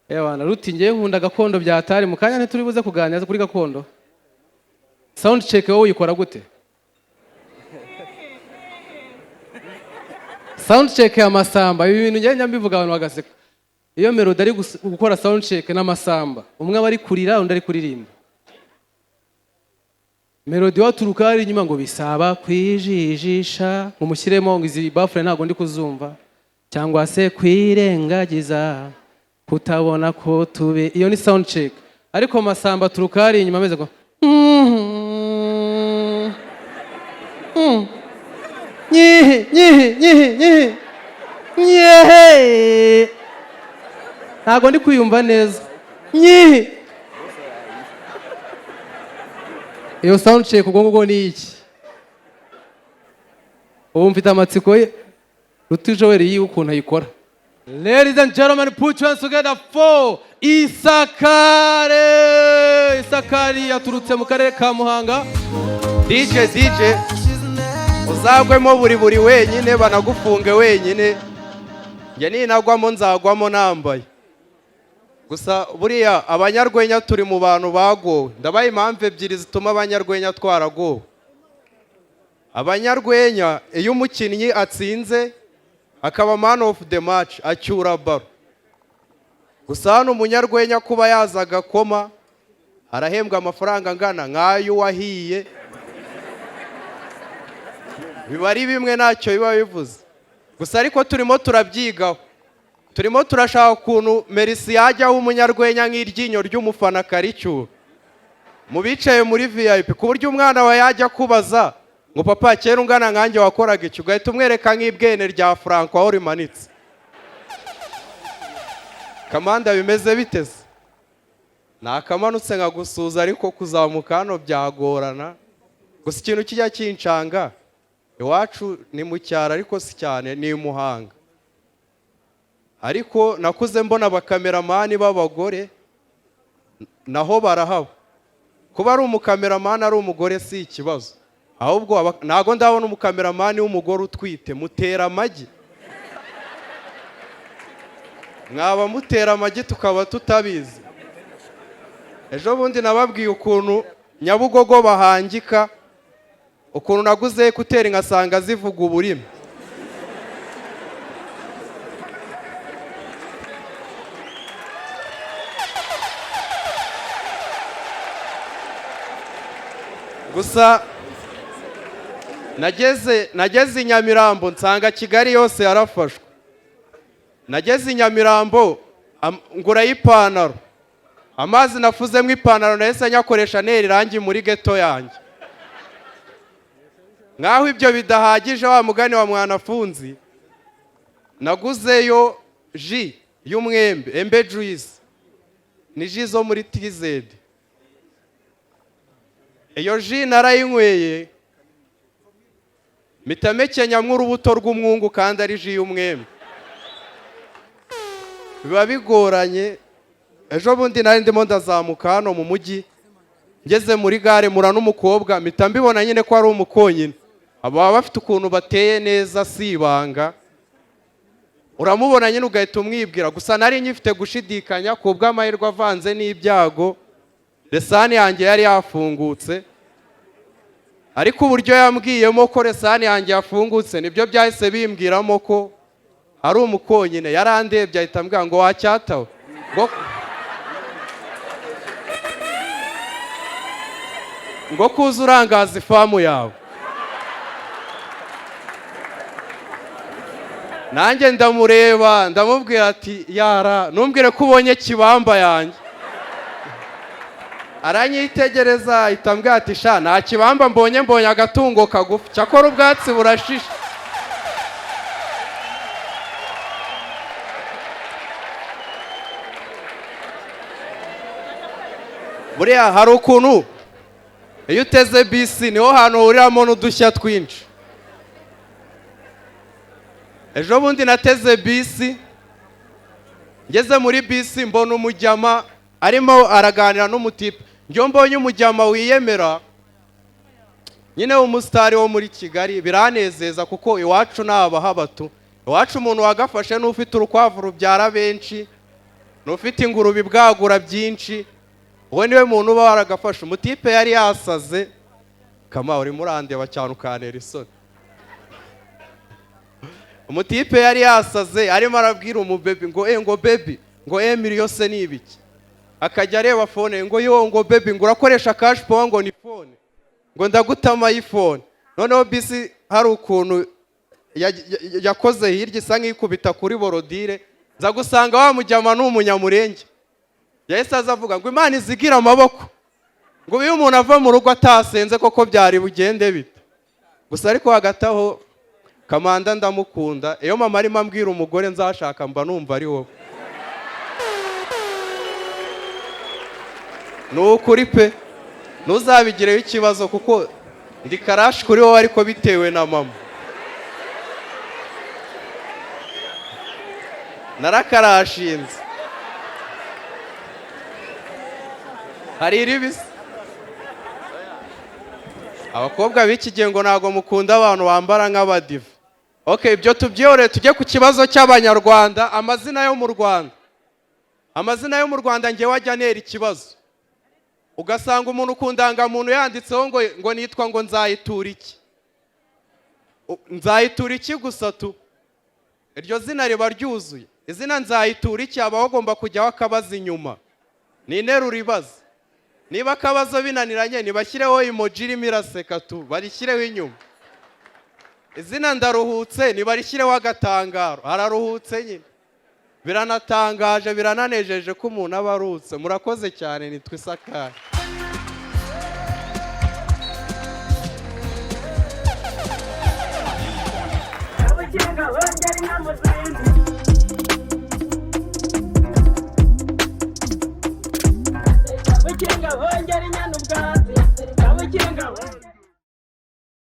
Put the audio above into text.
Ewana ruti ngiye nkunda gakondo byatari mu kanya ntituri buze kuganira kuri gakondo. Sound check wowe uyikora gute? Sound check ya masamba ibi bintu ngenda mbivuga abantu bagaseka. Iyo melody ari gukora sound check n'amasamba umwe bari kurira undi ari kuririmba. Melody waturuka ari inyuma ngo bisaba kwijijisha mumushyiremo ngo izi buffle ntago ndi kuzumva cyangwa se kwirengagiza kutabona ko tube iyo ni sound check ariko masamba turuka ari inyuma ameze ngo nyehe ntago ndi kwiyumva neza nyehe. Iyo sound check ubwo ni iki? Ubu mfite amatsiko ye ruti Jokeri y'ukuntu ayikora. Ladies and gentlemen, put your hands together for Isakare. Isakari yaturutse mu karere ka Muhanga. DJ uzagwemo buri wenyine banagufunge wenyine. Nge ninagwamo nzagwamo nambaye. Gusa buriya abanyarwenya turi mu bantu bagowe. Ndabaye impamvu ebyiri zituma abanyarwenya twaragowe. Abanyarwenya iyo umukinnyi atsinze akaba man of the match acyura baro. Gusa hano umunyarwenya kuba yazaga koma arahembwa amafaranga angana nk'ayo wahiye. Biba ari bimwe ntacyo biba bivuze. Gusa ariko turimo turabyigaho. Turimo turashaka ukuntu Merisi yajyaho umunyarwenya nk'iryinyo ry'umufana karicyura. Mu bicaye muri VIP ku buryo umwana wa yajya kubaza ngo papa kera ungana nkanjye wakoraga iki ugahita umwereka nk'ibwene rya Franco aho rimanitse. Kamanda bimeze biteze. Nakamanutse nkagusuza ariko kuzamuka hano byagorana. Gusa ikintu kijya kincanga iwacu ni mu cyaro ariko si cyane ni Muhanga. Ariko nakuze mbona abakameramani b'abagore naho barahaba. Kuba ari umukameramani ari umugore si ikibazo. Ahubwo nago ndabona umukameramani w'umugore utwite mutera amagi. Mwaba mutera amagi tukaba tutabizi. Ejo bundi nababwiye ukuntu Nyabugogo bahangika ukuntu naguze kutera ngasanga zivuga uburimi. Gusa nageze Nyamirambo nsanga Kigali yose yarafashwe. Nageze Nyamirambo ngura y'ipantaro. Amazi nafuzemo ipantaro nahise nyakoresha nera irangi muri ghetto yanjye. Ngaho ibyo bidahagije wa mugani wa mwanafunzi naguzeyo ji y'umwembe embe juice. Ni ji zo muri TZ. Iyo ji narayinyweye mitamekenya nk'urubuto rw'umwungu kandi ari ji y'umwembe. Biba bigoranye. Ejo bundi nari ndimo ndazamuka hano mu mujyi ngeze muri gare mura n'umukobwa mpita mbibona nyine ko ari umukonyine. Aba bafite ukuntu bateye neza sibanga. Uramubona nyine ugahita umwibwira. Gusa nari nyifite gushidikanya ku bw'amahirwe avanze n'ibyago. Resani yanjye yari yafungutse. Ariko uburyo yambwiyemo ko resani yanjye yafungutse nibyo byahise bimbwiramo ko ari umukonyine. Yarandebye ahita ambwira ngo wacyatawe. Ngo kuza urangaza ifamu yawe. Nanjye ndamureba ndamubwira ati yara numbwire ko ubonye kibamba yanjye. Aranyitegereza ahita ambwira ati sha nta kibamba mbonye agatungo kagufi cyakora ubwatsi burashisha. Buriya hari ukuntu iyo uteze bisi niho hantu huriramo n'udushya twinshi. Ejo bundi nateze bisi ngeze muri bisi mbona umujyama arimo araganira n'umutipe. Njyo mbonye umujyama wiyemera nyine umusitari wo muri Kigali biranezeza kuko iwacu n'abahabatu. Iwacu umuntu wagafashe n'ufite urukwavu rubyara benshi n'ufite ingurube ibwagura byinshi, wowe niwe muntu uba waragafashe. Umutipe yari yasaze, kama uri murandeba cyane ukantera isoni. Umutipe yari yasaze arimo arabwira umubebe ngo baby ngo Emilio se ni ibiki, akajya areba phone ngo ngo baby ngo urakoresha cash power ngo ni phone ngo ndagutama iPhone. Noneho bisi hari ukuntu yakoze hirya isa nk'ikubita kuri borodire, nza gusanga wamujyama n'umunyamurenge. Yahise azavuga ngo Imana izigira amaboko, ngo uyu umuntu ava mu rugo atasenze koko byari bugende bite. Gusa ariko hagataho Kamanda ndamukunda, iyo mama arimo ambwira umugore nzashaka mba numva ari wowe. Nukuri pe, ntuzabigireho ikibazo kuko ndi karashi kuri wowe ariko bitewe na mama. Narakarashinze. Hari iribisi. Abakobwa b'iki gihe ngo ntago mukunda abantu bambara nk'abadiva. Okay, ibyo tubyore tujye ku kibazo cy'Abanyarwanda. Amazina yo mu Rwanda, amazina yo mu Rwanda ngewe ajya nera ikibazo. Ugasanga umuntu kundangamuntu yanditseho ngo nitwa ngo Nzayitura iki. Nzayitura iki gusa tu, iryo zina riba ryuzuye. Izina Nzayitura iki aba bagomba kujyaho akabaza inyuma. Ni interuro ibaza. Niba akabazo binaniranye nibashyireho emoji irimo iraseka tu, barishyireho inyuma. Izina Ndaruhutse nibarishyireho agatangaro, hararuhutse nyine. Biranatangaje, birananejeje ko umuntu aba arutse. Murakoze cyane, nitwa Isakari. Abagenga bongera inama zindi